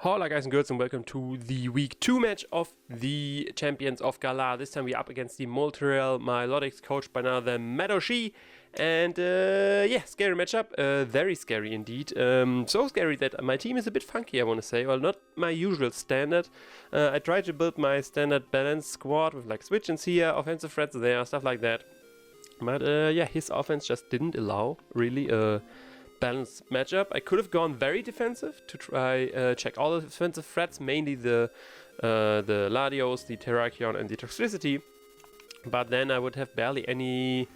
Hola guys and girls, and welcome to the Week 2 match of the Champions of Galar. This time we're up against the Montreal Milotics, coached by another Madoshi. And yeah, scary matchup, very scary indeed. So scary that my team is a bit funky, I want to say. Well, not my usual standard. I tried to build my standard balanced squad with like switch and here, offensive threats there, stuff like that. But yeah, his offense just didn't allow really a balanced matchup. I could have gone very defensive to try check all the defensive threats, mainly the Latios, the Terrakion, and the Toxicity. But then I would have barely any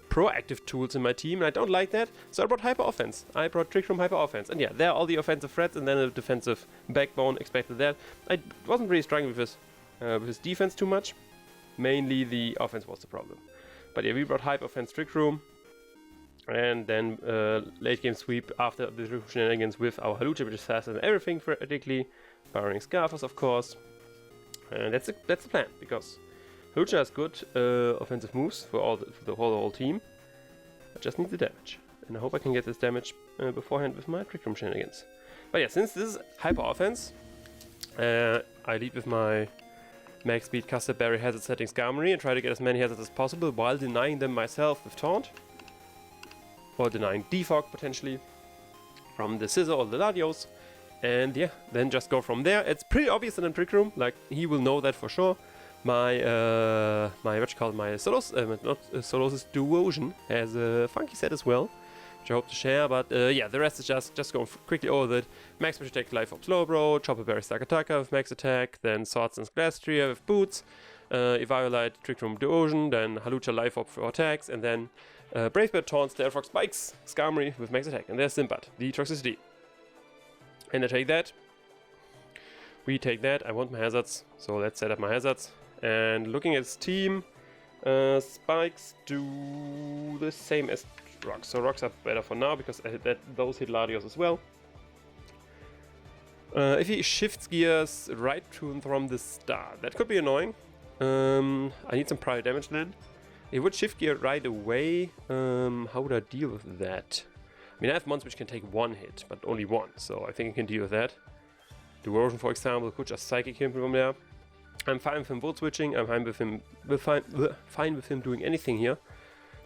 proactive tools in my team, and I don't like that. So I brought Hyper Offense. I brought Trick Room Hyper Offense, and yeah, there are all the offensive threats, and then a defensive backbone. Expected that. I wasn't really struggling with his defense too much. Mainly the offense was the problem. But yeah, we brought Hyper Offense, Trick Room. And then late game sweep after the shenanigans with our Halucha, which is faster than everything theoretically, barring Scarfers of course. And that's the plan, because Halucha has good offensive moves for the whole team. I just need the damage, and I hope I can get this damage beforehand with my Trick Room shenanigans. But yeah, since this is hyper offense, I lead with my max speed Custard Berry hazard setting Skarmory and try to get as many hazards as possible while denying them myself with Taunt. Or denying defog potentially from the Scizior or the Latios, and yeah, then just go from there. It's pretty obvious in a Trick Room, like he will know that for sure. My Solosis Duosion has a funky set as well, which I hope to share. But yeah, the rest is just going quickly over that. Max Special Attack, Life Orb Slowbro, Chopper Berry Stakataka with Max Attack, then Swords and Glastrier with Boots, Eviolite, Trick Room Duosion, then Halucha Life Orb for attacks, and then Brave Bird Taunts, Stealth Spikes, Skarmory with Max Attack, and there's Simbat, the Toxicity. And I take that. We take that. I want my hazards, so let's set up my hazards. And looking at his team, Spikes do the same as Rocks. So Rocks are better for now because those hit Latios as well. If he shifts gears right from the start, that could be annoying. I need some prior damage then. It would shift gear right away. How would I deal with that? I mean, I have mons which can take one hit, but only one, so I think I can deal with that. Duosion, for example, could just Psychic him from there. I'm fine with him Volt switching. I'm fine with him doing anything here.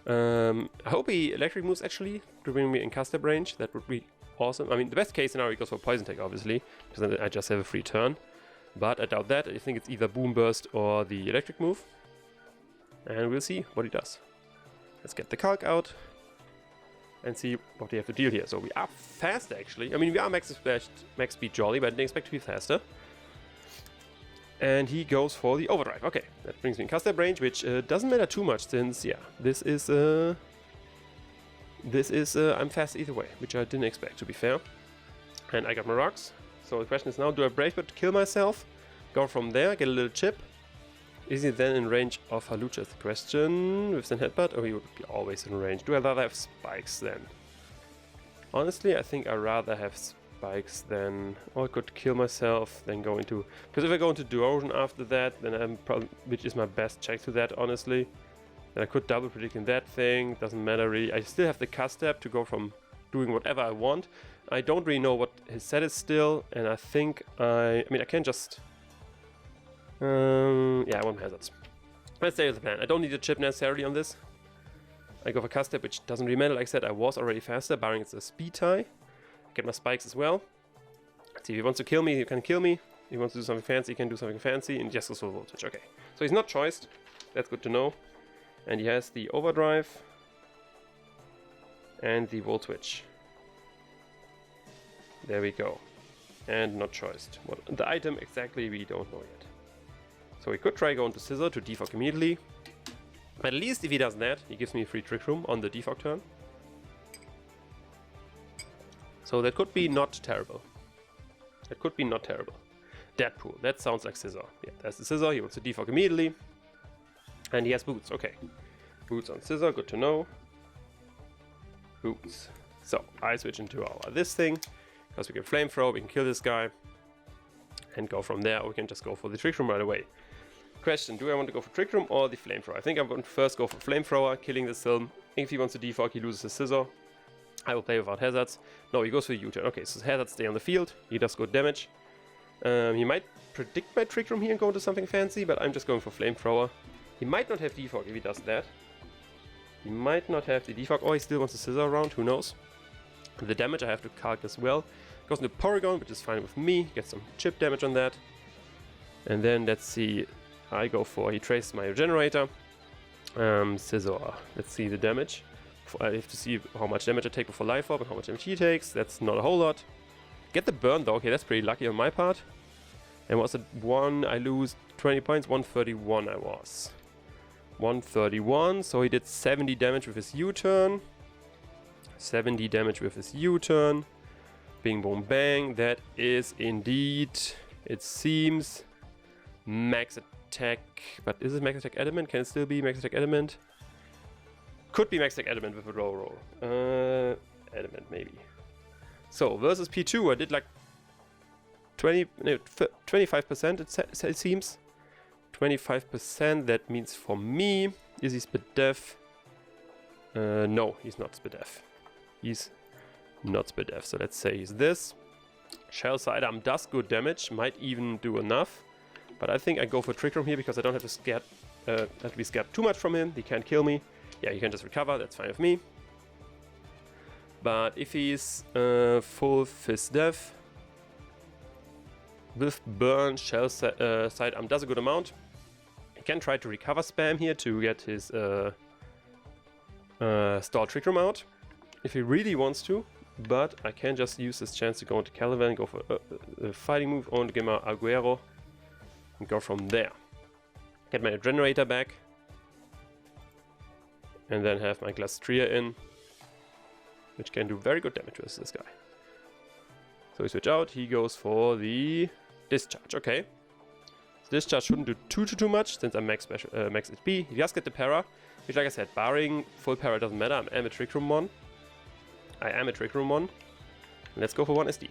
I hope he Electric moves actually to bring me in Custard range. That would be awesome. I mean, the best case scenario he goes for Poison Tech, obviously, because then I just have a free turn. But I doubt that. I think it's either Boom Burst or the Electric move. And we'll see what he does. Let's get the Calc out and see what we have to deal here. So we are fast actually. I mean, we are max speed Jolly, but I didn't expect to be faster. And he goes for the Overdrive. Okay, that brings me in Custard range, which doesn't matter too much since, yeah, this is I'm fast either way, which I didn't expect, to be fair. And I got my rocks. So the question is now, do I Brave Bird to kill myself? Go from there, get a little chip. Is he then in range of Halucha is the question, with the Headbutt, or he would be always in range? Do I rather have Spikes then? Honestly, I think I'd rather have Spikes than... Or I could kill myself, then go into... Because if I go into Duosion after that, then I'm probably... Which is my best check to that, honestly. Then I could double predict in that thing, doesn't matter really. I still have the cast step to go from doing whatever I want. I don't really know what his set is still, and I think I mean, I can just... yeah, I want hazards. Let's stay with the plan. I don't need a chip necessarily on this. I go for cast step, which doesn't really matter. Like I said, I was already faster, barring it's a speed tie. Get my spikes as well. See, if he wants to kill me, he can kill me. If he wants to do something fancy, he can do something fancy, and just goes for voltage. Okay, so he's not choiced. That's good to know. And he has the Overdrive and the Volt Switch. There we go. And not choiced. What the item exactly, we don't know yet. So we could try going to Scizior to defog immediately. But at least if he does that, he gives me a free Trick Room on the defog turn. So that could be not terrible. That could be not terrible. Deadpool, that sounds like Scizior. Yeah, that's the Scizior, he wants to defog immediately. And he has Boots, okay. Boots on Scizior, good to know. Boots. So, I switch into our this thing. Because we can Flamethrower, we can kill this guy. And go from there, or we can just go for the Trick Room right away. Question, do I want to go for Trick Room or the Flamethrower? I think I want to first go for Flamethrower, killing the Silm. If he wants to defog, he loses his Scizior. I will play without hazards. No, he goes for the U-turn. Okay, so hazards stay on the field. He does good damage. He might predict my Trick Room here and go into something fancy, but I'm just going for Flamethrower. He might not have Defog if he does that. He might not have the Defog, or he still wants to Scizior around, who knows. The damage I have to calc as well. Goes into Porygon, which is fine with me. Gets some chip damage on that. And then let's see, I go for, he traces my Regenerator. Scizior, let's see the damage. I have to see how much damage I take before Life Orb and how much damage he takes. That's not a whole lot. Get the burn though, okay, that's pretty lucky on my part. And was it 1, I lose 20 points, 131 I was. 131, so he did 70 damage with his U-turn. 70 damage with his U-turn. Bing boom bang, that is indeed, it seems, max attack. But is it max attack element? Can it still be max attack element? Could be max attack element with a roll. Element maybe. So versus P2 I did like 25% it seems. 25%, that means for me, is he spit def? No, he's not spit def. He's not spit def, so let's say he's this. Shell Sidearm does good damage, might even do enough. But I think I go for Trick Room here because I don't have to be scared too much from him. He can't kill me. Yeah, he can just recover, that's fine with me. But if he's full Fizz Def, with Burn, Shell Sidearm does a good amount. He can try to recover spam here to get his stall Trick Room out, if he really wants to. But I can just use this chance to go into Caliban, go for a fighting move on Gemma Aguero, and go from there. Get my Generator back, and then have my Glastria in, which can do very good damage with this guy. So we switch out, he goes for the Discharge, okay. So Discharge shouldn't do too much, since I'm max HP. He does get the Para, which like I said, barring full Para doesn't matter, I am a Trick Room one. Let's go for 1 SD.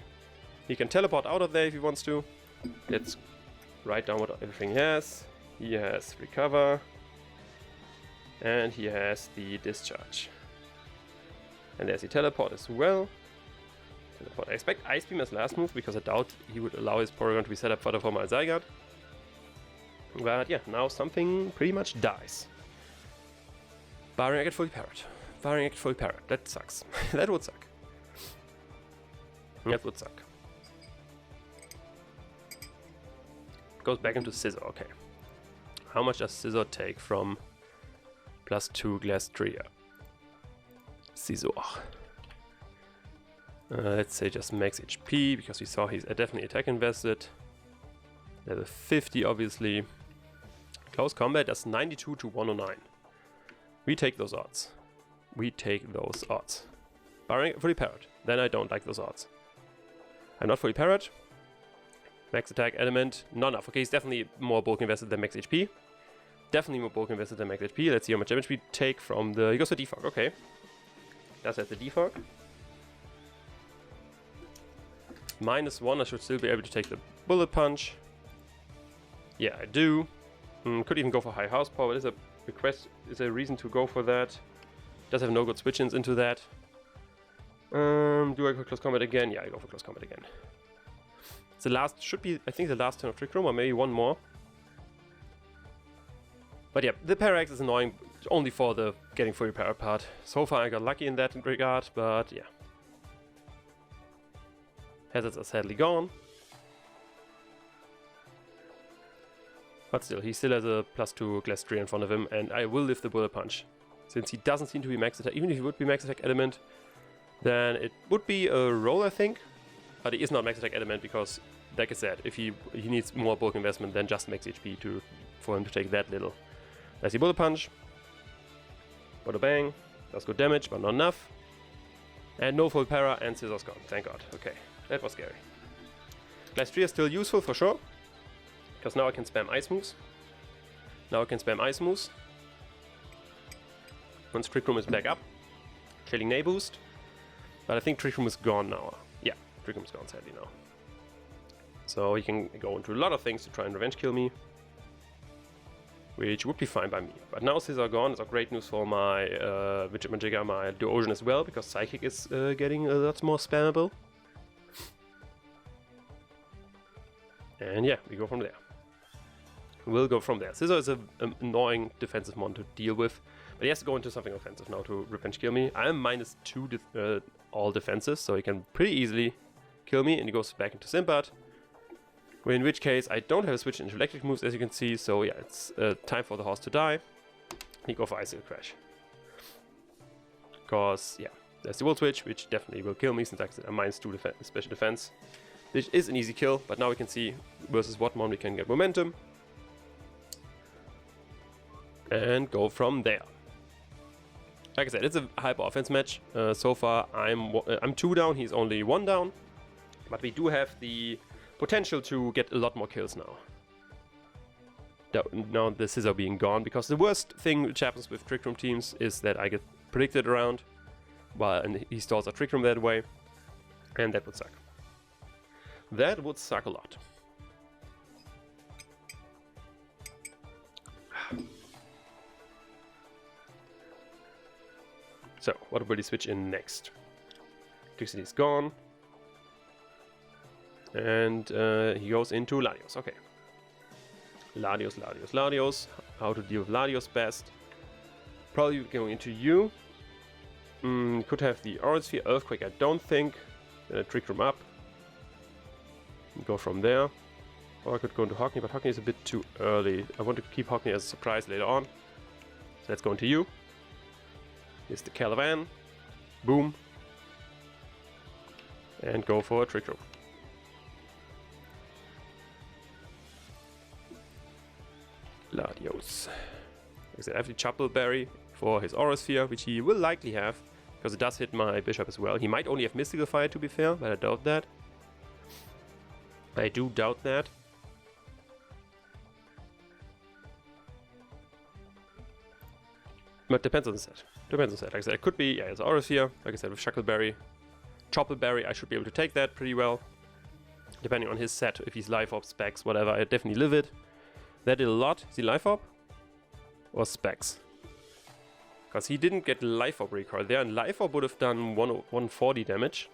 He can teleport out of there if he wants to. Let's write down what everything he has. He has Recover. And he has the Discharge. And there's the Teleport as well. Teleport. I expect Ice Beam as last move because I doubt he would allow his Porygon to be set up for the former Zygarde. But yeah, now something pretty much dies. Barring I get fully parrot. That sucks. That would suck. That would suck. Goes back into Scizior, okay. How much does Scizior take from +2 Glastria? Scizior. Let's say just max HP, because we saw he's definitely attack invested. Level 50 obviously. Close combat does 92 to 109. We take those odds. Barring fully parrot, then I don't like those odds. I'm not fully parrot. Max attack element, not enough. Okay, he's definitely more bulk invested than max HP. Let's see how much damage we take from the... He goes for defog, okay. Does have the defog. -1, I should still be able to take the bullet punch. Yeah, I do. Could even go for high house power, but is a request, is a reason to go for that. Does have no good switch-ins into that. Do I go close combat again? Yeah, I go for close combat again. It's the last, should be, I think, the last turn of Trick Room, or maybe one more. But yeah, the Parax is annoying only for the getting fully power part. So far I got lucky in that regard, but yeah. Hazards are sadly gone. But still, he still has a +2 Glastria in front of him, and I will live the Bullet Punch. Since he doesn't seem to be max attack, even if he would be max attack element, then it would be a roll, I think. But he is not max attack element because, like I said, if he needs more bulk investment than just max HP for him to take that little. There's the Bullet Punch. Bada bang. Does good damage, but not enough. And no full para, and Scizior's gone. Thank God. Okay, that was scary. Glastria is still useful for sure. Because now I can spam ice moves. Once Trick Room is back up. Killing Nay boost. But I think Trick Room is gone now. Yeah, Trick Room is gone sadly now. So he can go into a lot of things to try and revenge kill me. Which would be fine by me. But now Scizior gone is great news for my Widget Magica, my Duosion as well, because Psychic is getting a lot more spammable. And yeah, we go from there. We'll go from there. Scizior is an annoying defensive mon to deal with, but he has to go into something offensive now to revenge kill me. I am -2 all defenses, so he can pretty easily kill me, and he goes back into Simbat. In which case, I don't have a switch into electric moves, as you can see, so yeah, it's time for the horse to die. He go for Icicle Crash. Because, yeah, there's the Volt Switch, which definitely will kill me, since I said I'm -2 special defense. This is an easy kill, but now we can see versus what mon we can get momentum. And go from there. Like I said, it's a hyper offense match. So far, I'm 2 down, he's only 1 down. But we do have the potential to get a lot more kills now. Now the Scizior being gone, because the worst thing which happens with Trick Room teams is that I get predicted around, and he stalls a Trick Room that way, and that would suck. That would suck a lot. So, what will he switch in next? Trixie is gone. And he goes into Latios. Okay. Latios, Latios, Latios. How to deal with Latios best? Probably going into you. Could have the Orange Sphere. Earthquake, I don't think. Trick Room up. Go from there. Or I could go into Hockney, but Hockney is a bit too early. I want to keep Hockney as a surprise later on. So let's go into you. Here's the Caravan. Boom. And go for a Trick Room. Latios. Like I said, I have the Chapel Berry for his Aura Sphere, which he will likely have, because it does hit my Bishop as well. He might only have Mystical Fire, to be fair, but I doubt that. I do doubt that. But depends on the set. Depends on the set. Like I said, it could be, yeah, it's Aura Sphere. Like I said, with Shuckleberry, Choppleberry, I should be able to take that pretty well. Depending on his set, if he's Life Orb, Specs, whatever, I definitely live it. That did a lot. Is he Life Orb? Or Specs? Because he didn't get Life Orb recoil there, and Life Orb would have done 140 damage.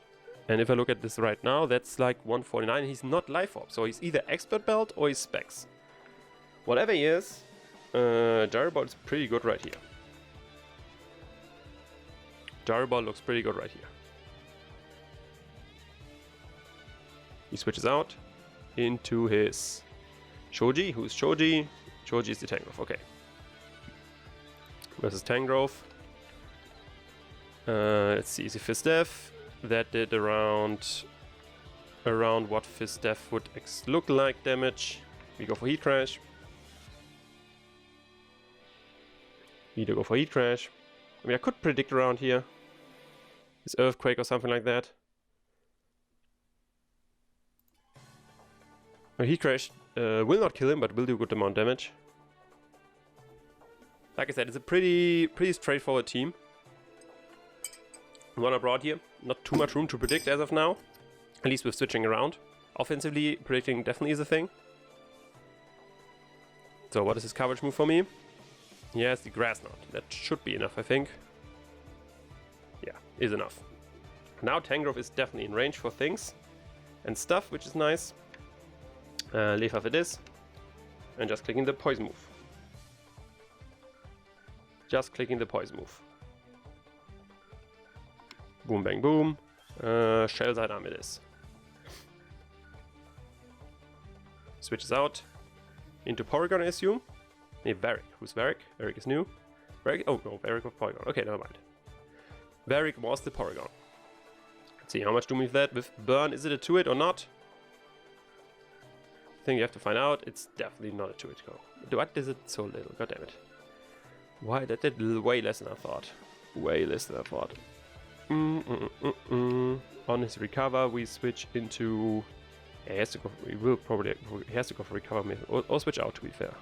And if I look at this right now, that's like 149. He's not Life Orb, so he's either Expert Belt or he's Specs. Whatever he is, Gyroball is pretty good right here. Gyroball looks pretty good right here. He switches out into his Shoji. Who's Shoji? Shoji is the Tangrowth, okay. Versus Tangrowth. Let's see, is he Fist Death? That did around what Fist Death would look like damage. We go for Heat Crash. We do go for Heat Crash. I mean, I could predict around here. His Earthquake or something like that. Heat Crash will not kill him, but will do a good amount of damage. Like I said, it's a pretty straightforward team. One I brought here. Not too much room to predict as of now. At least with switching around. Offensively, predicting definitely is a thing. So what is his coverage move for me? He has the Grass Knot. That should be enough, I think. Yeah, is enough. Now Tangrowth is definitely in range for things and stuff, which is nice. Leave off it is. And just clicking the Poison move. Just clicking the Poison move. Boom, bang, boom. Shell Side Arm it is. Switches out into Porygon, I assume. Nee, Varric. Who's Varric? Varric is new. Varric? Oh no, Varric of Porygon. Okay, never mind. Varric was the Porygon. Let's see, how much do we have that with Burn? Is it a 2-hit or not? I think you have to find out. It's definitely not a 2-hit go. What is it so little? God damn it. Why? That did way less than I thought. Way less than I thought. On his recover, we switch into. Yeah, he has to go. He has to go for recover, or switch out. To be fair,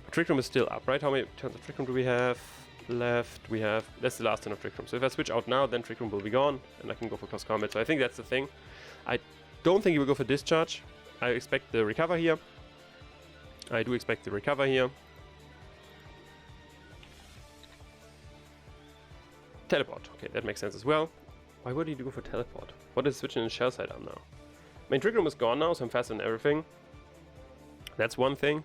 Trick Room is still up, right? How many turns of Trick Room do we have left? We have. That's the last turn of Trick Room. So if I switch out now, then Trick Room will be gone, and I can go for close combat. So I think that's the thing. I don't think he will go for discharge. I expect the recover here. I do expect the recover here. Teleport. Okay, that makes sense as well. Why would he go for teleport? What is switching in Shell Side Arm now? Main Trick Room is gone now, so I'm faster than everything. That's one thing.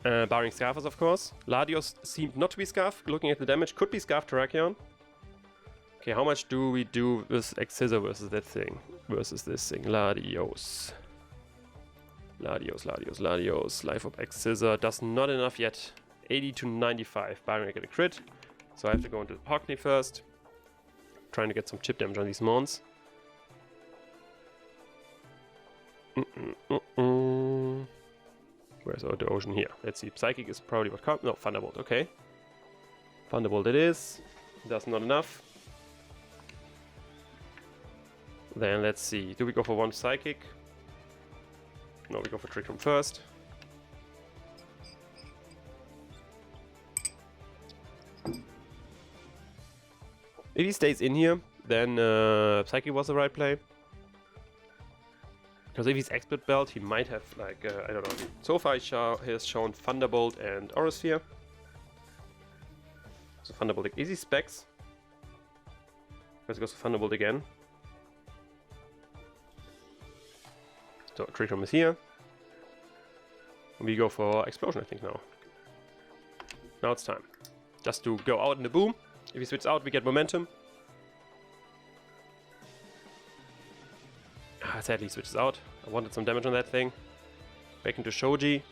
Barring Scarfers, of course. Ladios seemed not to be Scarf. Looking at the damage, could be Scarf Terrakion. Okay, how much do we do with Scizior versus that thing? Versus this thing. Ladios. Ladios. Life of Scizior does not enough yet. 80 to 95. Barring I get a crit. So I have to go into Hockney first. Trying to get some chip damage on these mons. Where's the ocean here? Let's see. Psychic is probably what comes. No, Thunderbolt. Okay. Thunderbolt it is. That's not enough. Then let's see. Do we go for one Psychic? No, we go for Trick Room first. If he stays in here, then Psychic was the right play. Because if he's Expert Belt, he might have, like, I don't know. So far he has shown Thunderbolt and Aurasphere. So Thunderbolt, like, easy specs. Let's go to Thunderbolt again. So Trick Room is here. We go for Explosion, I think, now. Now it's time. Just to go out in the boom. If he switches out, we get momentum. Sadly, he switches out. I wanted some damage on that thing. Back into Shoji,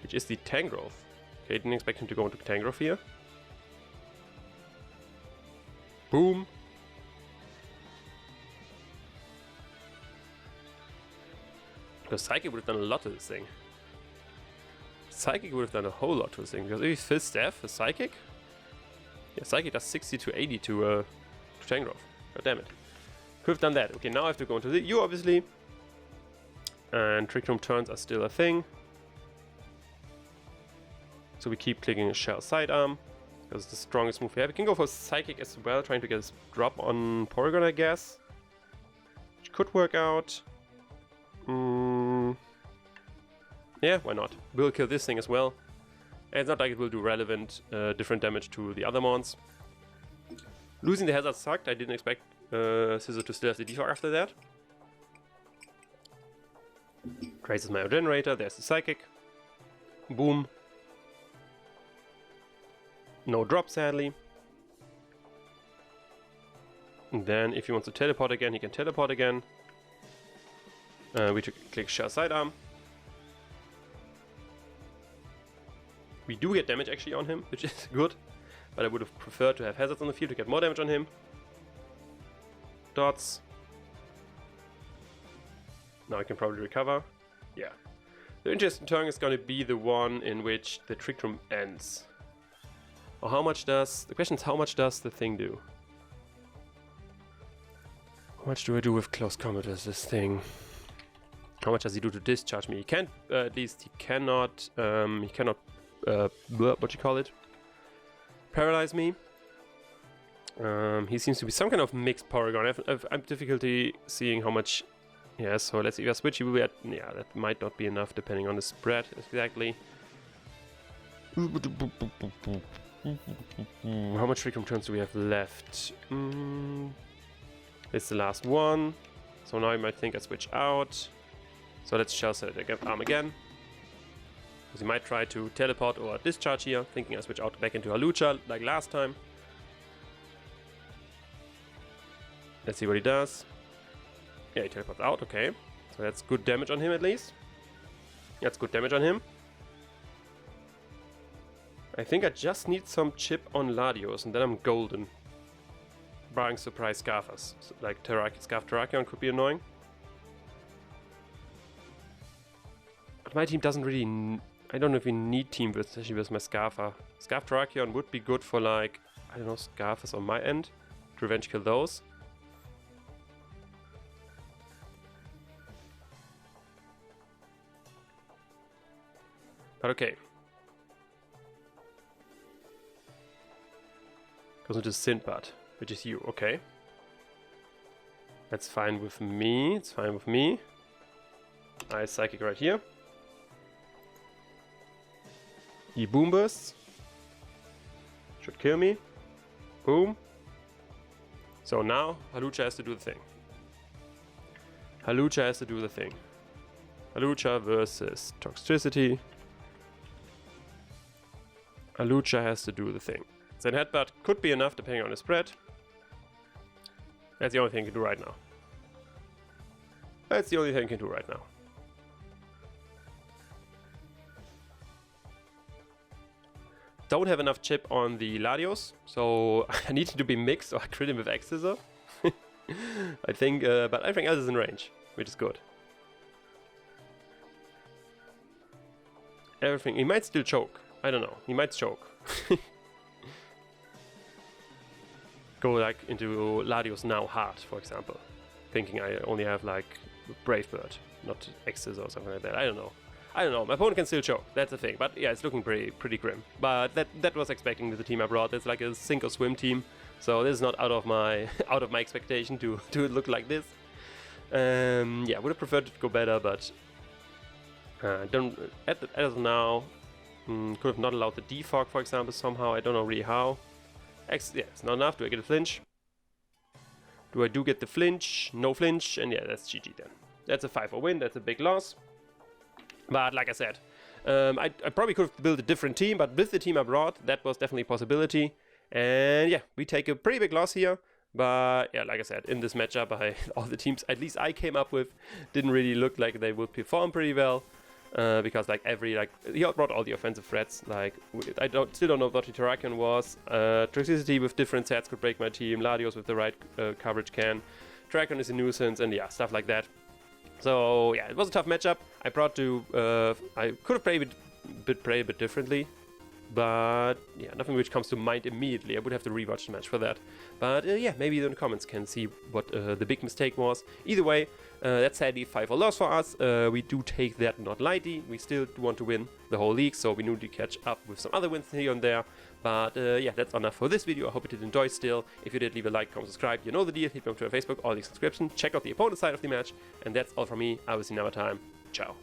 which is the Tangrowth. Okay, didn't expect him to go into Tangrowth here. Boom. Because Psychic would have done a lot to this thing. Psychic would have done a whole lot to this thing. Because if he's Fifth Staff, a Psychic. Yeah, Psychic does 60 to 80 to Tangrowth. God damn it. Could have done that. Okay, now I have to go into the U, obviously. And Trick Room turns are still a thing. So we keep clicking Shell Sidearm. Because it's the strongest move we have. We can go for Psychic as well, trying to get a drop on Porygon, I guess. Which could work out. Yeah, why not? We'll kill this thing as well. And it's not like it will do relevant different damage to the other mons. Losing the Hazard sucked. I didn't expect Scizior to still have the defog after that. Traces my generator. There's the Psychic. Boom. No drop, sadly. And then if he wants to teleport again, he can teleport again. We click Shell Sidearm. We do get damage actually on him, which is good. But I would have preferred to have hazards on the field to get more damage on him. Dots. Now I can probably recover. Yeah. The interesting turn is going to be the one in which the Trick Room ends. Or how much does... The question is, how much does the thing do? How much do I do with close combat as this thing? How much does he do to discharge me? He can't... at least he cannot... what you call it? Paralyze me. He seems to be some kind of mixed Porygon. I'm difficulty seeing how much... Yeah, so let's see. If I switch, he will be at... Yeah, that might not be enough depending on the spread. Exactly. How much Trick Room turns do we have left? It's the last one. So now you might think I switch out. So let's Shell Set Arm again. Because he might try to teleport or discharge here, thinking I switch out back into Halucha like last time. Let's see what he does. Yeah, he teleports out, okay. So that's good damage on him at least. That's good damage on him. I think I just need some chip on Ladios and then I'm golden. Barring surprise Scarfers. So, like Scarf Terrakion could be annoying. But my team doesn't really... I don't know if we need team with, especially with my Scarfer. Scarf Terrakion would be good for like, I don't know, Scarfers on my end. To revenge kill those. But okay. Goes into Sinbad, which is you, okay. That's fine with me, it's fine with me. I Psychic right here. He Boom Bursts. Should kill me. Boom. So now Halucha has to do the thing. Halucha has to do the thing. Halucha versus Toxtricity. Halucha has to do the thing. Then Headbutt could be enough depending on the spread. That's the only thing I can do right now. That's the only thing I can do right now. Don't have enough chip on the Latios, so I need to be mixed or crit him with X-Scissor. I think, but everything else is in range, which is good. Everything, he might still choke. I don't know, he might choke. Go like into Latios now hard, for example. Thinking I only have like Brave Bird, not X-Scissor or something like that. I don't know. My opponent can still choke, that's the thing. But yeah, it's looking pretty grim. But that was expecting the team I brought. It's like a sink or swim team. So this is not out of my expectation to look like this. Yeah, would have preferred it to go better, but don't as of now. Could have not allowed the defog, for example, somehow. I don't know really how. Yeah, it's not enough. Do I get a flinch? Do I get the flinch? No flinch, and yeah, that's GG then. That's a 5-0 win. That's a big loss. But like I said, I probably could have built a different team, but with the team I brought, that was definitely a possibility. And yeah, we take a pretty big loss here. But yeah, like I said, in this matchup, all the teams, at least I came up with, didn't really look like they would perform pretty well. Because like he brought all the offensive threats. Like still don't know what the Terrakion was. Toxicity with different sets could break my team. Latios with the right coverage can. Terrakion is a nuisance, and yeah, stuff like that. So yeah, it was a tough matchup. I could have played a bit differently, but yeah, nothing which comes to mind immediately. I would have to rewatch the match for that. But yeah, maybe in the comments can see what the big mistake was. Either way, that's sadly 5-0 loss for us. We do take that not lightly. We still want to win the whole league, so we need to catch up with some other wins here and there. But yeah, that's enough for this video. I hope you did enjoy still. If you did, leave a like, comment, subscribe. You know the deal. Hit me on Twitter, Facebook, all the subscription. Check out the opponent side of the match. And that's all from me. I will see you another time. Ciao.